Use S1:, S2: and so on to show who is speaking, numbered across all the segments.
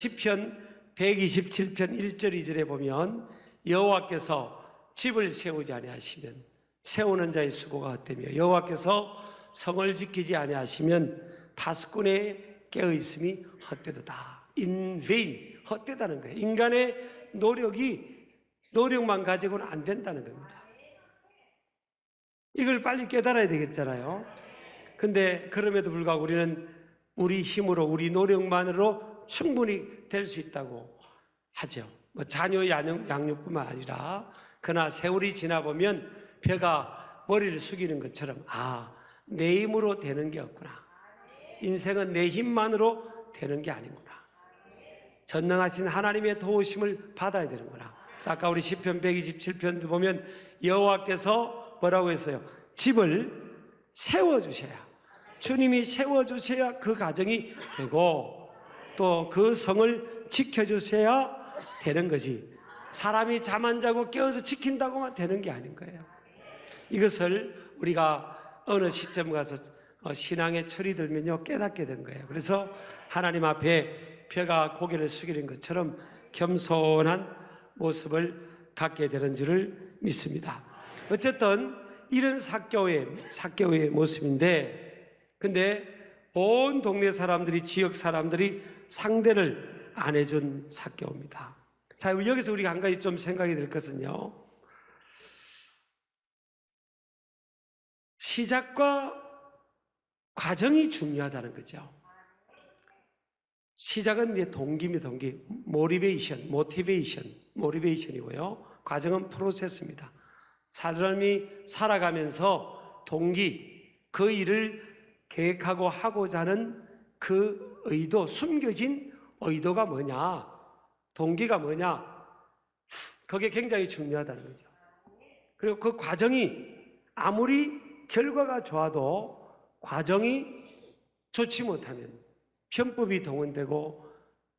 S1: 시편 127편 1절 2절에 보면 여호와께서 집을 세우지 아니하시면 세우는 자의 수고가 헛되며 여호와께서 성을 지키지 아니하시면 파수꾼의 깨어있음이 헛되도다. In vain, 헛되다는 거예요. 인간의 노력만 가지고는 안 된다는 겁니다. 이걸 빨리 깨달아야 되겠잖아요. 근데 그럼에도 불구하고 우리는 우리 힘으로 우리 노력만으로 충분히 될 수 있다고 하죠. 자녀의 양육뿐만 아니라 그러나 세월이 지나 보면 벼가 머리를 숙이는 것처럼 내 힘으로 되는 게 없구나. 인생은 내 힘만으로 되는 게 아니구나. 전능하신 하나님의 도우심을 받아야 되는구나. 그래서 아까 우리 시편 127편도 보면 여호와께서 뭐라고 했어요? 집을 세워주셔야, 주님이 세워주셔야 그 가정이 되고 또 그 성을 지켜주셔야 되는 거지, 사람이 잠 안 자고 깨어서 지킨다고만 되는 게 아닌 거예요. 이것을 우리가 어느 시점 가서 신앙의 철이 들면요 깨닫게 된 거예요. 그래서 하나님 앞에 벼가 고개를 숙이는 것처럼 겸손한 모습을 갖게 되는 줄을 믿습니다. 어쨌든 이런 사개오의 모습인데, 근데 온 동네 사람들이, 지역 사람들이 상대를 안 해준 사개오입니다. 자, 여기서 우리가 한 가지 좀 생각이 될 것은요, 시작과 과정이 중요하다는 거죠. 시작은 이제 동기입니다. 모티베이션이고요. 과정은 프로세스입니다. 사람이 살아가면서 그 일을 계획하고 하고자 하는 그 의도, 숨겨진 의도가 뭐냐, 동기가 뭐냐, 그게 굉장히 중요하다는 거죠. 그리고 그 과정이 아무리 결과가 좋아도 과정이 좋지 못하면, 편법이 동원되고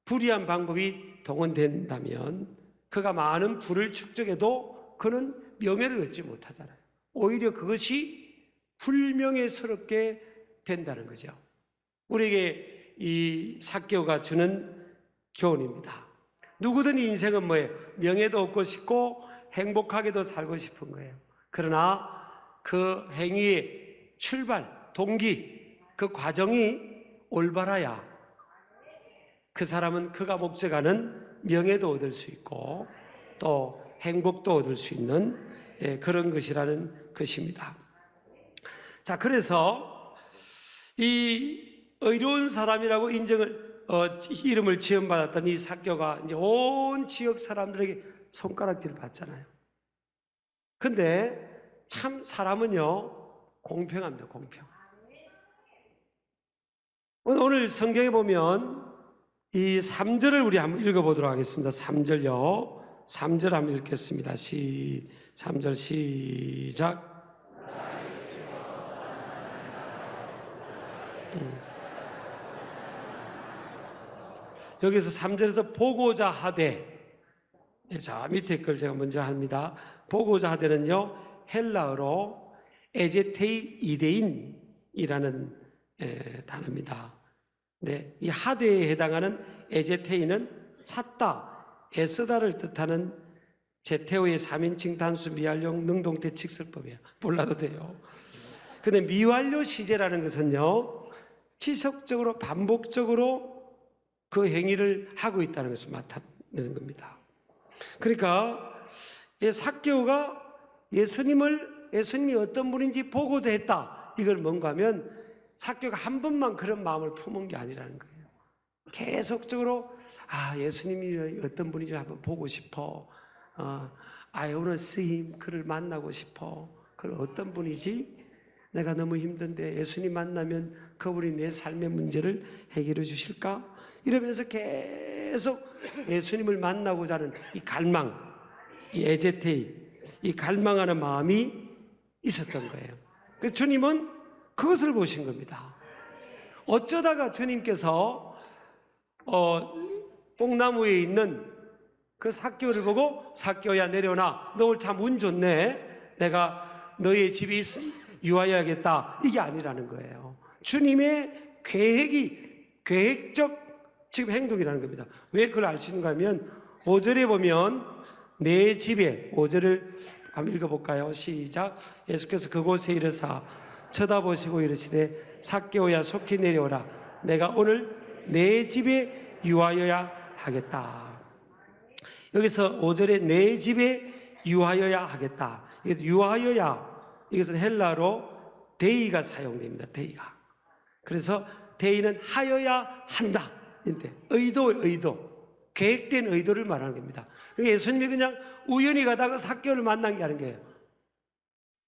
S1: 불의한 방법이 동원된다면 그가 많은 부를 축적해도 그는 명예를 얻지 못하잖아요. 오히려 그것이 불명예스럽게 된다는 거죠. 우리에게 이 사개오가 주는 교훈입니다. 누구든 인생은 뭐예요? 명예도 얻고 싶고 행복하게도 살고 싶은 거예요. 그러나 그 행위의 출발, 동기, 그 과정이 올바라야 그 사람은 그가 목적하는 명예도 얻을 수 있고 또 행복도 얻을 수 있는 그런 것이라는 것입니다. 자, 그래서 이 의로운 사람이라고 이름을 지원받았던 이 사개오가 이제 온 지역 사람들에게 손가락질을 받잖아요. 근데 참 사람은요 공평합니다. 공평. 오늘 성경에 보면 이 3절을 우리 한번 읽어보도록 하겠습니다. 3절요. 3절 한번 읽겠습니다. 3절 시작. 여기서 3절에서 보고자 하되, 자 밑에 걸 제가 먼저 합니다. 보고자 하되는요 헬라어로 에제테이 이데인이라는 단어입니다. 네, 이 하대에 해당하는 에제테이는 찾다, 애쓰다를 뜻하는 제테오의 3인칭 단수 미완용 능동태 칙설법이에요. 몰라도 돼요. 근데 미완료 시제라는 것은요 지속적으로 반복적으로 그 행위를 하고 있다는 것을 나타내는 겁니다. 그러니까 사개오가 예수님이 어떤 분인지 보고자 했다. 이걸 뭔가 하면 사개오가 한 번만 그런 마음을 품은 게 아니라는 거예요. 계속적으로 예수님이 어떤 분인지 한번 보고 싶어. 오늘 스님 그를 만나고 싶어. 그를 어떤 분이지? 내가 너무 힘든데 예수님 만나면 그분이 내 삶의 문제를 해결해 주실까? 이러면서 계속 예수님을 만나고자 하는 이 갈망, 이 에제테이, 이 갈망하는 마음이 있었던 거예요. 그래서 주님은 그것을 보신 겁니다. 어쩌다가 주님께서 뽕나무에 있는 그 사개오를 보고 사개오야 내려오나 너 오늘 참 운 좋네, 내가 너의 집에 유하여야겠다, 이게 아니라는 거예요. 주님의 계획적 지금 행동이라는 겁니다. 왜 그걸 알 수 있는가 하면 5절에 보면 내 집에, 5절을 한번 읽어볼까요? 시작. 예수께서 그곳에 이르사 쳐다보시고 이르시되 삭개오야 속히 내려오라. 내가 오늘 내 집에 유하여야 하겠다. 여기서 5절에 내 집에 유하여야 하겠다. 유하여야, 이것은 헬라로 데이가 사용됩니다. 데이가. 그래서 데이는 하여야 한다. 의도. 계획된 의도를 말하는 겁니다. 예수님이 그냥 우연히 가다가 삭개오를 만난 게 아닌 거예요.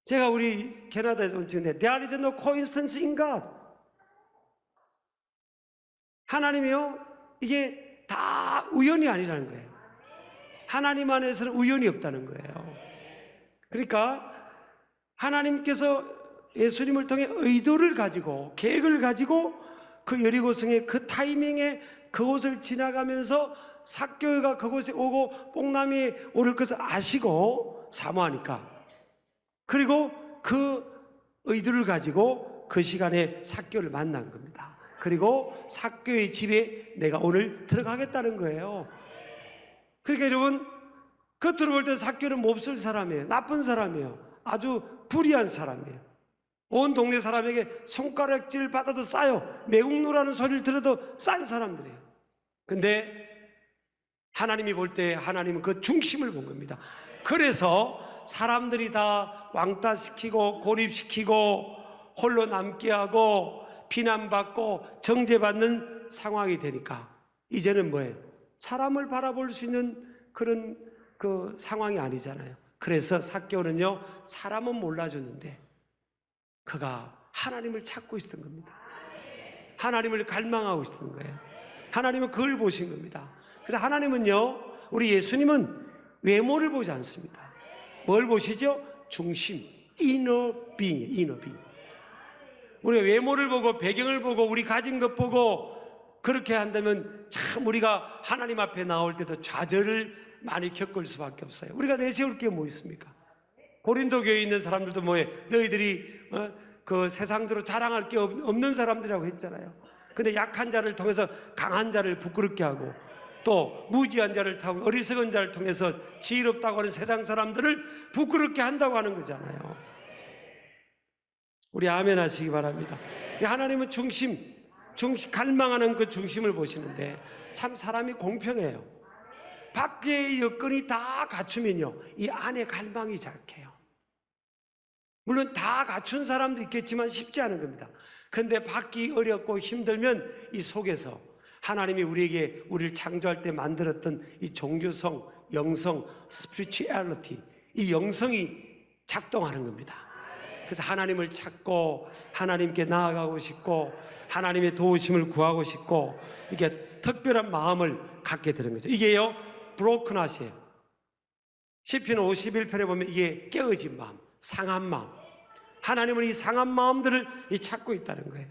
S1: 제가 우리 캐나다에서 온 친구인데 There is no coincidence in God. 하나님이요, 이게 다 우연이 아니라는 거예요. 하나님 안에서는 우연이 없다는 거예요. 그러니까 하나님께서 예수님을 통해 의도를 가지고 계획을 가지고 그 여리고성의 그 타이밍에 그곳을 지나가면서 삭개오가 그곳에 오고 뽕나무에 오를 것을 아시고 사모하니까, 그리고 그 의도를 가지고 그 시간에 삭개오를 만난 겁니다. 그리고 삭개오의 집에 내가 오늘 들어가겠다는 거예요. 그러니까 여러분, 겉으로 볼 때 삭개오는 몹쓸 사람이에요. 나쁜 사람이에요. 아주 불의한 사람이에요. 온 동네 사람에게 손가락질 받아도 싸요. 매국노라는 소리를 들어도 싼 사람들이에요. 근데 하나님이 볼 때 하나님은 그 중심을 본 겁니다. 그래서 사람들이 다 왕따시키고 고립시키고 홀로 남게 하고 비난받고 정죄받는 상황이 되니까 이제는 뭐예요? 사람을 바라볼 수 있는 그런 그 상황이 아니잖아요. 그래서 삭개오는요, 사람은 몰라주는데 그가 하나님을 찾고 있었던 겁니다. 하나님을 갈망하고 있었던 거예요. 하나님은 그걸 보신 겁니다. 그래서 하나님은요, 우리 예수님은 외모를 보지 않습니다. 뭘 보시죠? 중심, inner being. 우리가 외모를 보고 배경을 보고 우리 가진 것 보고 그렇게 한다면 참 우리가 하나님 앞에 나올 때도 좌절을 많이 겪을 수밖에 없어요. 우리가 내세울 게 뭐 있습니까? 고린도 교회에 있는 사람들도 뭐해? 너희들이 그 세상적으로 자랑할 게 없는 사람들이라고 했잖아요. 근데 약한 자를 통해서 강한 자를 부끄럽게 하고 또 무지한 자를 통해 어리석은 자를 통해서 지혜롭다고 하는 세상 사람들을 부끄럽게 한다고 하는 거잖아요. 우리 아멘 하시기 바랍니다. 하나님은 중심, 갈망하는 그 중심을 보시는데 참 사람이 공평해요. 밖의 여건이 다 갖추면요, 이 안에 갈망이 작해요. 물론 다 갖춘 사람도 있겠지만 쉽지 않은 겁니다. 근데 받기 어렵고 힘들면 이 속에서 하나님이 우리를 창조할 때 만들었던 이 종교성, 영성, spirituality, 이 영성이 작동하는 겁니다. 그래서 하나님을 찾고 하나님께 나아가고 싶고 하나님의 도우심을 구하고 싶고 이게 특별한 마음을 갖게 되는 거죠. 이게요, broken heart이에요. 시편 51편에 보면 이게 깨어진 마음, 상한 마음. 하나님은 이 상한 마음들을 찾고 있다는 거예요.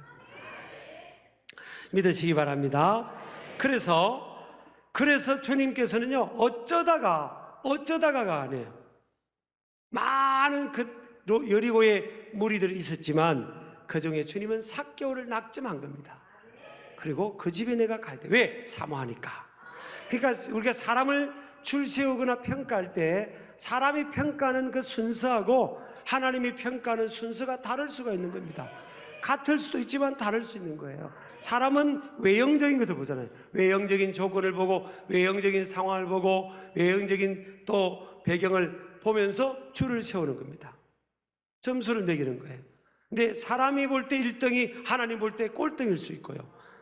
S1: 믿으시기 바랍니다. 그래서 주님께서는요, 어쩌다가가 아니에요. 많은 그 여리고의 무리들이 있었지만 그 중에 주님은 삭개오를 낙점한 겁니다. 그리고 그 집에 내가 갈 때, 왜? 사모하니까. 그러니까 우리가 사람을 줄세우거나 평가할 때 사람이 평가하는 그 순서하고 하나님이 평가하는 순서가 다를 수가 있는 겁니다. 같을 수도 있지만 다를 수 있는 거예요. 사람은 외형적인 것을 보잖아요. 외형적인 조건을 보고 외형적인 상황을 보고 외형적인 또 배경을 보면서 줄을 세우는 겁니다. 점수를 매기는 거예요. 근데 사람이 볼 때 1등이 하나님 볼 때 꼴등일 수 있고요.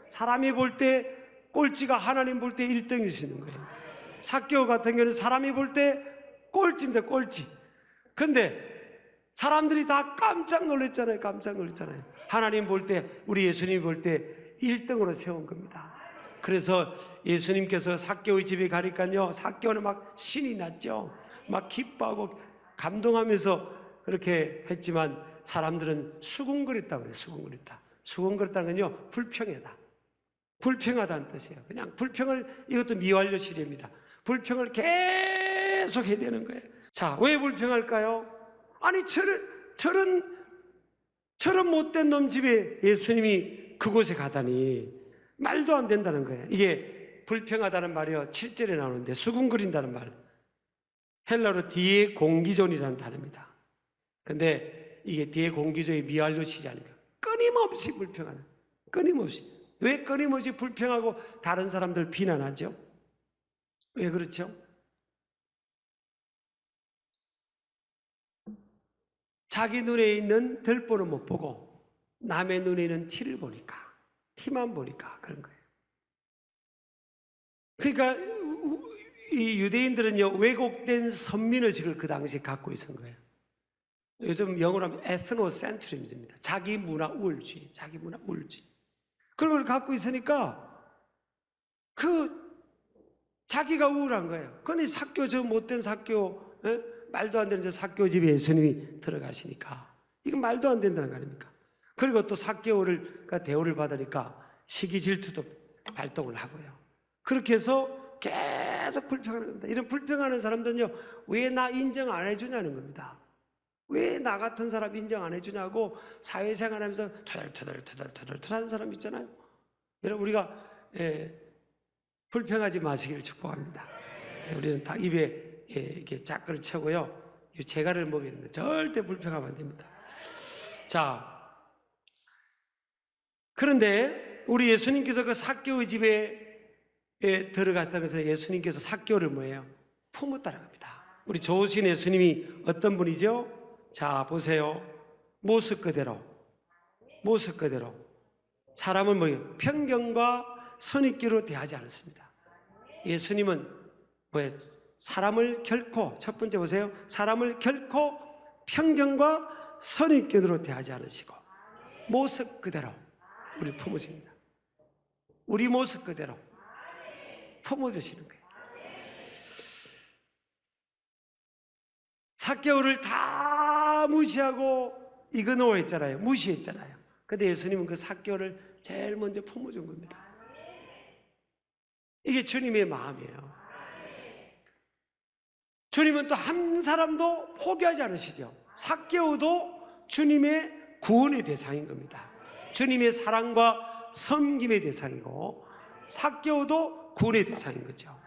S1: 사람이 볼 때 꼴찌가 하나님 볼 때 1등일 수 있는 거예요. 삭개오 같은 경우는 사람이 볼 때 꼴찌입니다. 꼴찌. 근데 사람들이 다 깜짝 놀랐잖아요. 하나님 볼 때, 우리 예수님 볼 때 1등으로 세운 겁니다. 그래서 예수님께서 삭개오의 집에 가니까요, 삭개오는 막 신이 났죠. 막 기뻐하고 감동하면서 그렇게 했지만 사람들은 수군거렸다고 그래요. 수군거렸다는 건요, 불평하다는 뜻이에요. 그냥 불평을, 이것도 미완료 시제입니다. 불평을 계속 해야 되는 거예요. 자, 왜 불평할까요? 아니, 저런 못된 놈 집에 예수님이 그곳에 가다니 말도 안 된다는 거예요. 이게 불평하다는 말이요 7절에 나오는데 수군거린다는 말, 헬라어로 디에공기존이라는 단어입니다. 근데 이게 디에공기존의 미알로시지 않을까, 끊임없이 불평하는, 끊임없이. 왜 끊임없이 불평하고 다른 사람들 비난하죠? 왜 그렇죠? 자기 눈에 있는 들보는 못 보고 남의 눈에 있는 티를 보니까, 티만 보니까 그런 거예요. 그러니까 이 유대인들은요 왜곡된 선민의식을 그 당시에 갖고 있었던 거예요. 요즘 영어로 하면 에트노센트리즘입니다. 자기 문화 우월주의, 자기 문화 우월주의. 그런 걸 갖고 있으니까 자기가 우울한 거예요. 그런데 사교, 저 못된 사교, 말도 안 되는 저 사교 집에 예수님이 들어가시니까 이건 말도 안 된다는 거 아닙니까? 그리고 또 사교를 대우를 받으니까 시기 질투도 발동을 하고요. 그렇게 해서 계속 불평하는 겁니다. 이런 불평하는 사람들은요 왜 나 인정 안 해주냐는 겁니다. 왜 나 같은 사람 인정 안 해주냐고 사회생활하면서 터덜터덜 하는 사람 있잖아요. 여러분 우리가 불평하지 마시기를 축복합니다. 우리는 다 입에 이렇게 짝을 채고요 재갈을 먹이는데 절대 불평하면 안 됩니다. 자, 그런데 우리 예수님께서 그 삭개오의 집에 들어갔다고 해서 예수님께서 삭개오를 뭐예요? 품었다는 겁니다. 우리 좋으신 예수님이 어떤 분이죠? 자, 보세요. 모습 그대로 사람은 뭐예요? 편견과 선입기로 대하지 않습니다. 예수님은 뭐예요? 사람을 결코, 첫 번째 보세요. 사람을 결코 편견과 선입견으로 대하지 않으시고 모습 그대로 우리 품으십니다. 우리 모습 그대로 품어주시는 거예요. 삭개오를 다 무시하고 이그노했잖아요. 무시했잖아요. 근데 예수님은 그 삭개오를 제일 먼저 품어준 겁니다. 이게 주님의 마음이에요. 주님은 또 한 사람도 포기하지 않으시죠. 삭개오도 주님의 구원의 대상인 겁니다. 주님의 사랑과 섬김의 대상이고 삭개오도 구원의 대상인 거죠.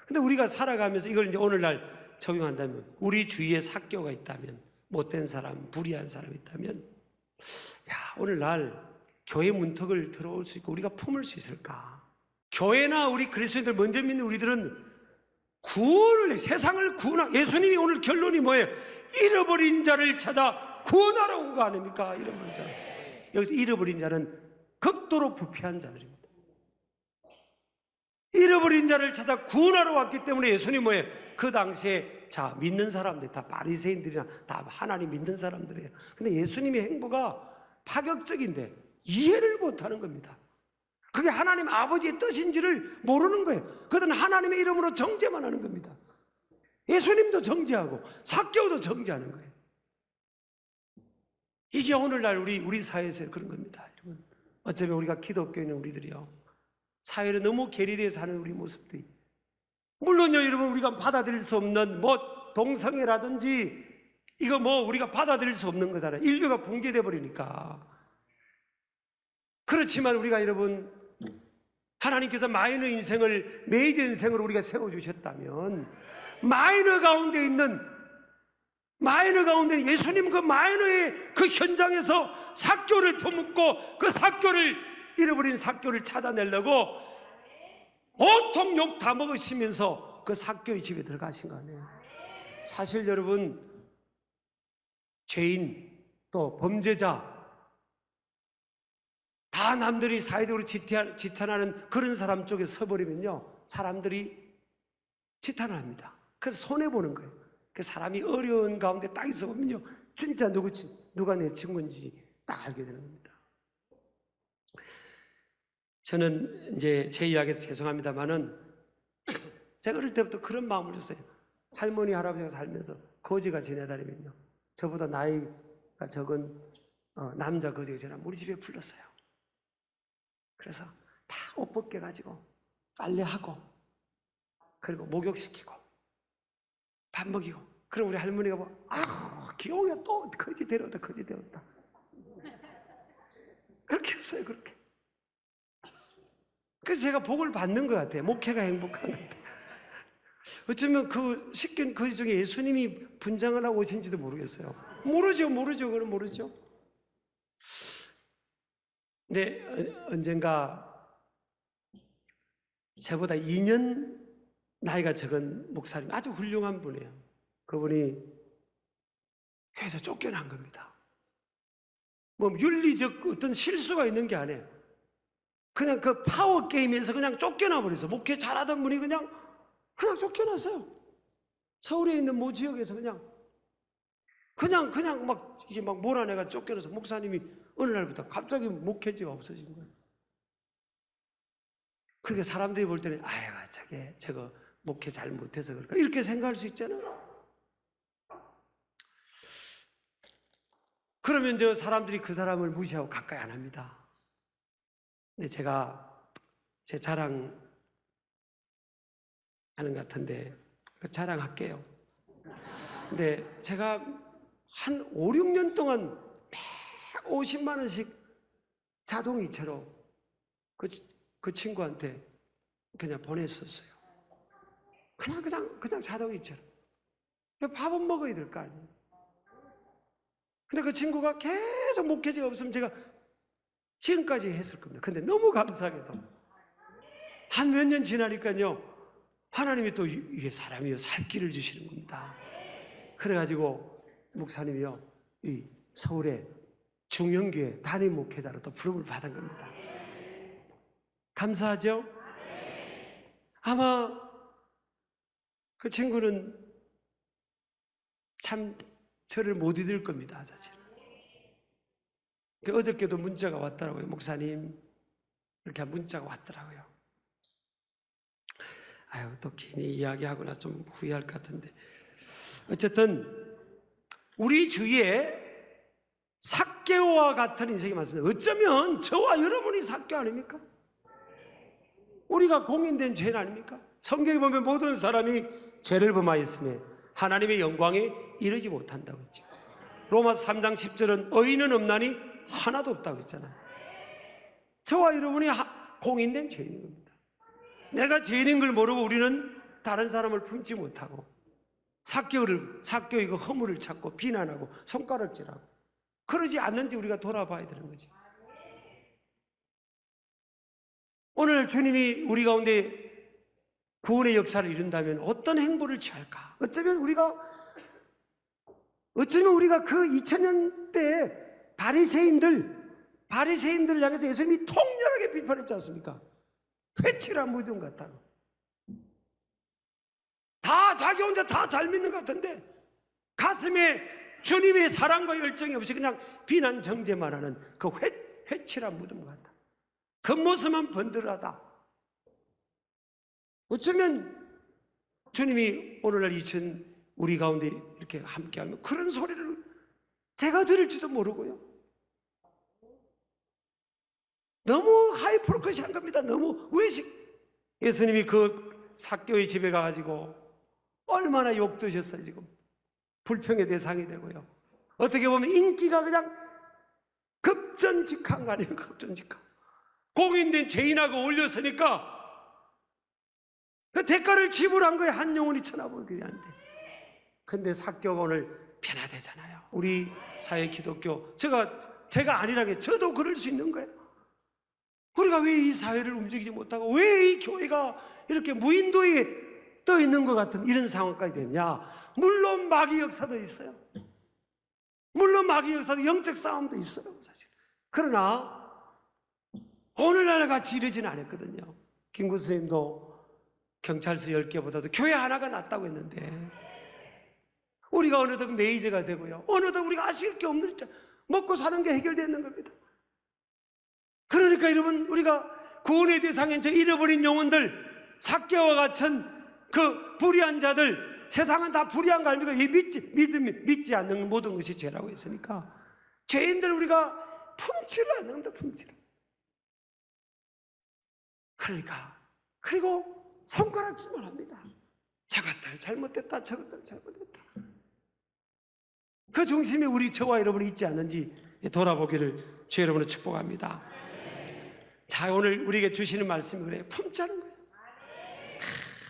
S1: 근데 우리가 살아가면서 이걸 이제 오늘날 적용한다면, 우리 주위에 삭개오가 있다면, 못된 사람, 불의한 사람이 있다면, 오늘날 교회 문턱을 들어올 수 있고 우리가 품을 수 있을까? 교회나 우리 그리스도인들 먼저 믿는 우리들은 구원을 해, 세상을 구원하. 예수님이 오늘 결론이 뭐예요? 잃어버린 자를 찾아 구원하러 온 거 아닙니까? 잃어버린 자. 여기서 잃어버린 자는 극도로 부패한 자들입니다. 잃어버린 자를 찾아 구원하러 왔기 때문에 예수님 뭐예요? 그 당시에 자 믿는 사람들 다 바리새인들이나 다 하나님 믿는 사람들이에요. 근데 예수님의 행보가 파격적인데 이해를 못하는 겁니다. 그게 하나님 아버지의 뜻인지를 모르는 거예요. 그들은 하나님의 이름으로 정죄만 하는 겁니다. 예수님도 정죄하고 삭개오도 정죄하는 거예요. 이게 오늘날 우리 사회에서 그런 겁니다. 여러분, 어쩌면 우리가 기독교인은 우리들이요 사회를 너무 괴리되어 사는 우리 모습들이, 물론요 여러분 우리가 받아들일 수 없는 동성애라든지 이거 우리가 받아들일 수 없는 거잖아요. 인류가 붕괴돼 버리니까. 그렇지만 우리가 여러분 하나님께서 마이너 인생을 메이저 인생으로 우리가 세워주셨다면 마이너 가운데 있는 예수님 그 마이너의 그 현장에서 삭개오를 품고 그 삭개오를 잃어버린 삭개오를 찾아내려고 온통 욕 다 먹으시면서 그 삭개오의 집에 들어가신 거 아니에요. 사실 여러분 죄인 또 범죄자 다 남들이 사회적으로 지탄하는 그런 사람 쪽에 서버리면요 사람들이 지탄을 합니다. 그래서 손해보는 거예요. 그 사람이 어려운 가운데 딱 있어 보면요 진짜 누가 내 친구인지 딱 알게 되는 겁니다. 저는 이제 제 이야기에서 죄송합니다만은 제가 어릴 때부터 그런 마음을 줬어요. 할머니 할아버지가 살면서 거지가 지내다니면요 저보다 나이가 적은 남자 거지가 지나면 우리 집에 불렀어요. 그래서 다 옷 벗겨가지고 빨래하고 그리고 목욕시키고 밥 먹이고, 그럼 우리 할머니가 아우 기용이야 또 거지 데려왔다. 그렇게 했어요. 그렇게 그래서 제가 복을 받는 것 같아요. 목회가 행복한 것 같아요. 어쩌면 그 중에 예수님이 분장을 하고 오신지도 모르겠어요. 모르죠. 그건 모르죠. 근데 언젠가 저보다 2년 나이가 적은 목사님, 아주 훌륭한 분이에요. 그분이 교회에서 쫓겨난 겁니다. 뭐 윤리적 어떤 실수가 있는 게 아니에요. 그냥 그 파워 게임에서 그냥 쫓겨나 버렸어. 목회 잘하던 분이 그냥 쫓겨났어요. 서울에 있는 모 지역에서 그냥 막 이게 막 몰아내가 쫓겨나서 목사님이 어느 날부터 갑자기 목회지가 없어진 거예요. 그러니까 사람들이 볼 때는 저거 목회 잘 못해서 그럴까 이렇게 생각할 수 있잖아요. 그러면 사람들이 그 사람을 무시하고 가까이 안 합니다. 근데 제가 제 자랑하는 것 같은데 자랑할게요. 근데 제가 한 5, 6년 동안 매 50만 원씩 자동이체로 그 친구한테 그냥 보냈었어요. 그냥 자동이체로. 밥은 먹어야 될 거 아니에요. 근데 그 친구가 계속 목회지가 없으면 제가 지금까지 했을 겁니다. 근데 너무 감사하게도 한 몇 년 지나니까요, 하나님이 또 이게 사람이요 살 길을 주시는 겁니다. 그래가지고 목사님이요 이 서울의 중형교회 담임 목회자로 또 부름을 받은 겁니다. 감사하죠? 아마 그 친구는 참 저를 못 잊을 겁니다, 사실은. 어저께도 문자가 왔더라고요. 목사님, 이렇게 문자가 왔더라고요. 또 괜히 이야기하고 나 좀 후회할 것 같은데. 어쨌든, 우리 주위에 삭개오와 같은 인생이 많습니다. 어쩌면 저와 여러분이 삭개오 아닙니까? 우리가 공인된 죄는 아닙니까? 성경에 보면 모든 사람이 죄를 범하였으며 하나님의 영광에 이르지 못한다고 했죠. 로마서 3장 10절은 의인은 없나니 하나도 없다고 했잖아요. 저와 여러분이 공인된 죄인인 겁니다. 내가 죄인인 걸 모르고 우리는 다른 사람을 품지 못하고 삭개오의 그 허물을 찾고 비난하고 손가락질하고 그러지 않는지 우리가 돌아봐야 되는 거죠. 오늘 주님이 우리 가운데 구원의 역사를 이룬다면 어떤 행보를 취할까? 어쩌면 우리가 그 2000년대 바리새인들을 향해서 예수님이 통렬하게 비판했지 않습니까? 회칠한 무덤 같다고. 다 자기 혼자 다 잘 믿는 것 같은데 가슴에 주님의 사랑과 열정이 없이 그냥 비난 정죄만 하는 그 회칠한 무덤 같다. 겉모습만 번들하다. 어쩌면 주님이 오늘날 우리 가운데 이렇게 함께하면 그런 소리를 제가 들을지도 모르고요. 너무 하이프로컷이 한 겁니다. 너무 외식. 예수님이 그 삭개오의 집에 가가지고 얼마나 욕 드셨어요. 지금 불평의 대상이 되고요. 어떻게 보면 인기가 그냥 급전직한 거 아니에요. 급전직한. 공인된 죄인하고 올렸으니까 그 대가를 지불한 거예요. 한 영혼이 천하보게 하는데. 근데 삭개오가 오늘 변화되잖아요. 우리 사회 기독교, 제가 아니라게 저도 그럴 수 있는 거예요. 우리가 왜 이 사회를 움직이지 못하고 왜 이 교회가 이렇게 무인도에 떠 있는 것 같은 이런 상황까지 됐냐? 물론 마귀 역사도 있어요. 물론 마귀 역사도 영적 싸움도 있어요, 사실. 그러나 오늘날 같이 이러지는 않았거든요. 김구 선생님도 경찰서 10개보다도 교회 하나가 낫다고 했는데 우리가 어느덧 메이저가 되고요. 어느덧 우리가 아쉬울 게 없는 있죠. 먹고 사는 게 해결되는 겁니다. 그러니까 여러분, 우리가 구원의 대상인 저 잃어버린 영혼들, 삭개오와 같은 그 불의한 자들, 세상은 다 불의한 거 아닙니까? 믿지 않는 모든 것이 죄라고 했으니까 죄인들 우리가 품지를 않는 겁니다. 품지를. 그리고 손가락질만 합니다. 저것들 잘못됐다, 저것들 잘못됐다. 그 중심에 저와 여러분이 있지 않는지 돌아보기를 주 여러분을 축복합니다. 자, 오늘 우리에게 주시는 말씀이 그래요. 품자는 거예요.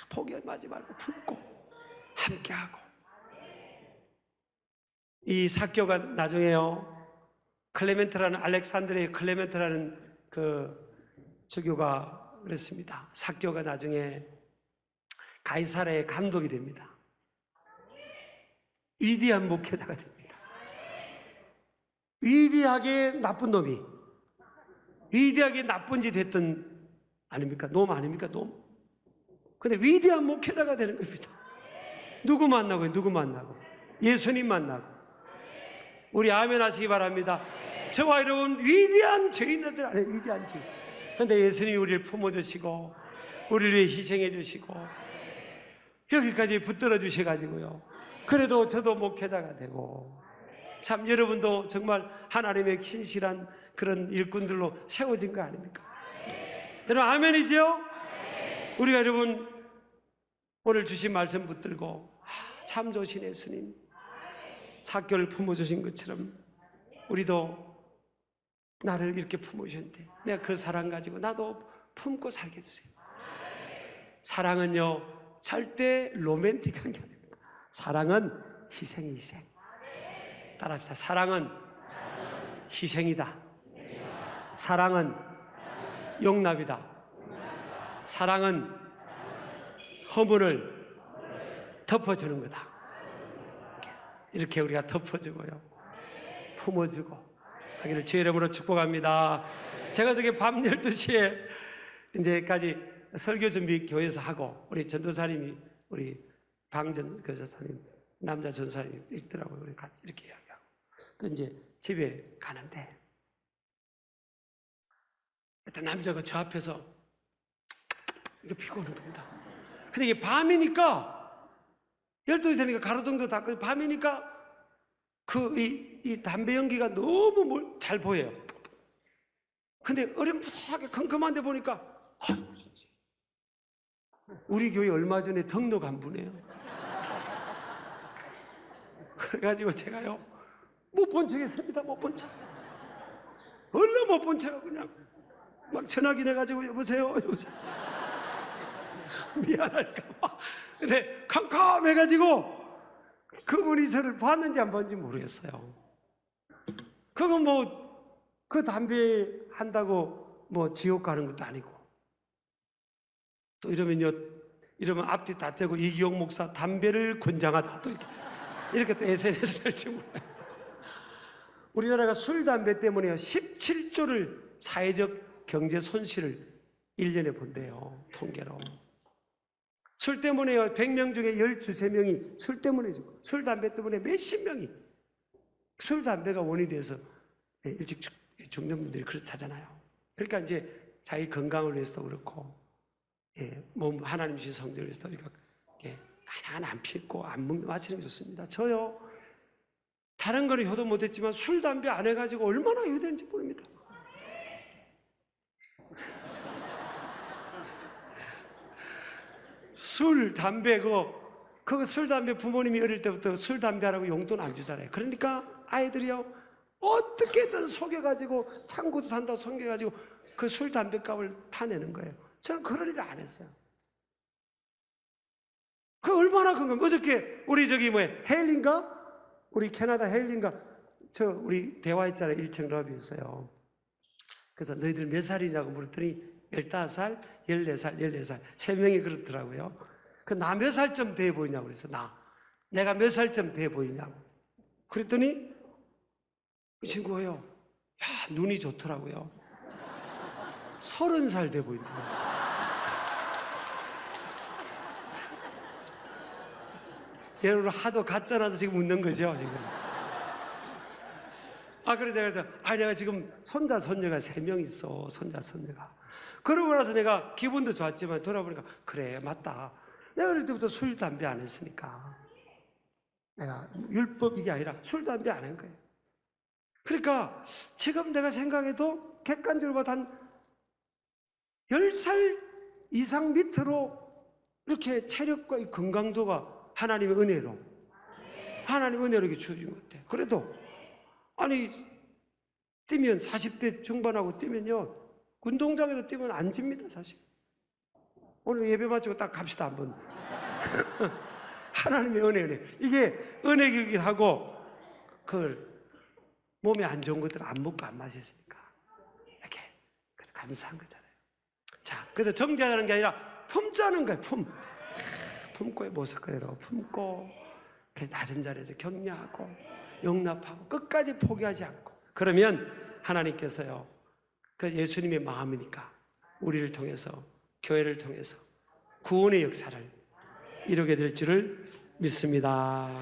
S1: 포기하지 말고 품고 함께하고. 이 사교가 나중에요, 클레멘트라는, 알렉산드리아의 클레멘트라는 그 주교가 그랬습니다. 사교가 나중에 가이사랴의 감독이 됩니다. 위대한 목회자가 됩니다. 위대하게 나쁜 놈이, 위대하게 나쁜 짓 했던, 아닙니까? 놈 아닙니까? 놈. 근데 위대한 목회자가 되는 겁니다. 누구 만나고요? 누구 만나고? 예수님 만나고. 우리 아멘 하시기 바랍니다. 저와 여러분 위대한 죄인들 안에 위대한 죄인. 근데 예수님이 우리를 품어주시고 우리를 위해 희생해 주시고 여기까지 붙들어 주셔가지고요, 그래도 저도 목회자가 되고, 참 여러분도 정말 하나님의 신실한 그런 일꾼들로 세워진 거 아닙니까? 여러분 아멘이죠? 우리가 여러분 오늘 주신 말씀 붙들고 참 좋으신 예수님, 사교를 품어주신 것처럼 우리도 나를 이렇게 품으셨는데 내가 그 사랑 가지고 나도 품고 살게 해주세요. 사랑은요 절대 로맨틱한 게 아닙니다. 사랑은 희생이 희생. 따라합시다. 사랑은 희생이다. 사랑은 용납이다. 사랑은 허물을 덮어주는 거다. 이렇게 우리가 덮어주고요, 품어주고 하기를 주의 이름으로 축복합니다. 제가 저기 밤 12시에 이제까지 설교 준비 교회에서 하고, 우리 전도사님이, 우리 방전 교사님, 남자 전사님이 있더라고요. 우리 같이 이렇게 이야기하고 또 이제 집에 가는데, 일단 남자가 저 앞에서 이렇게 피고 오는 겁니다. 근데 이게 밤이니까, 12시 되니까 가로등도 닫고 밤이니까 이 담배 연기가 너무 잘 보여요. 근데 어렴풋하게 컴컴한데 보니까, 아이고 진짜 우리 교회 얼마 전에 등록 안 부네요. 그래가지고 제가요 못 본 척했습니다. 못 본 척. 얼른 못 본 척 그냥 막 전화기 내가지고 여보세요. 미안할까봐. 근데 캄캄해가지고 그분이 저를 봤는지 안 봤는지 모르겠어요. 그건 그 담배 한다고 지옥 가는 것도 아니고, 또 이러면 앞뒤 다 떼고 이기용 목사 담배를 권장하다 또 이렇게 또 SNS 될지 몰라요. 우리나라가 술, 담배 때문에 17조를 사회적 경제 손실을 1년에 본대요, 통계로. 술 때문에요, 100명 중에 12~13명이 술 때문에 죽고, 술, 담배 때문에 몇십 명이 술, 담배가 원인이 돼서 일찍 죽는 분들이 그렇다잖아요. 그러니까 이제 자기 건강을 위해서도 그렇고, 몸 하나님 주신 성전을 위해서도 우리가 가난 안 피우고 안 마시는 게 좋습니다. 저요 다른 거는 효도 못했지만 술, 담배 안 해가지고 얼마나 효도했는지 모릅니다. 술, 담배, 그거 술, 담배 부모님이 어릴 때부터 술, 담배 하라고 용돈 안 주잖아요. 그러니까 아이들이요 어떻게든 속여가지고 창고도 산다고 속여가지고 그 술, 담배 값을 타내는 거예요. 저는 그런 일을 안 했어요. 그 얼마나 큰 겁니까? 어저께 우리 헤일린가? 우리 캐나다 헤일린가? 우리 대화했잖아요. 1층 러비였어요. 그래서 너희들 몇 살이냐고 물었더니 15살, 14살, 14살. 3명이 그렇더라고요. 나 몇 살쯤 돼 보이냐고 그래서 내가 몇 살쯤 돼 보이냐고. 그랬더니 그 친구가요, 눈이 좋더라고요. 30살 돼 보인다고. 여러분 하도 가짜라서 지금 웃는 거죠, 지금. 그래서 내가 지금 손자, 손녀가 3명 있어, 손자, 손녀가. 그러고 나서 내가 기분도 좋았지만 돌아보니까, 그래, 맞다. 내가 어릴 때부터 술, 담배 안 했으니까. 내가 율법 이게 아니라 술, 담배 안 한 거예요. 그러니까 지금 내가 생각해도 객관적으로 봐도 한 10살 이상 밑으로 이렇게 체력과 이 건강도가 하나님의 은혜로 이렇게 주어진 것 같아요. 그래도 뛰면 40대 중반하고 뛰면요 운동장에서 뛰면 안 집니다, 사실. 오늘 예배 마치고 딱 갑시다, 한번. 하나님의 은혜. 이게 은혜이긴 하고, 그걸 몸에 안 좋은 것들 안 먹고 안 마셨으니까. 이렇게. 그래서 감사한 거잖아요. 자, 그래서 정죄하는 게 아니라 품자는 거예요, 품고의 모습 그대로 품고, 낮은 자리에서 격려하고, 용납하고, 끝까지 포기하지 않고. 그러면 하나님께서요, 그 예수님의 마음이니까 우리를 통해서, 교회를 통해서 구원의 역사를 이루게 될 줄을 믿습니다.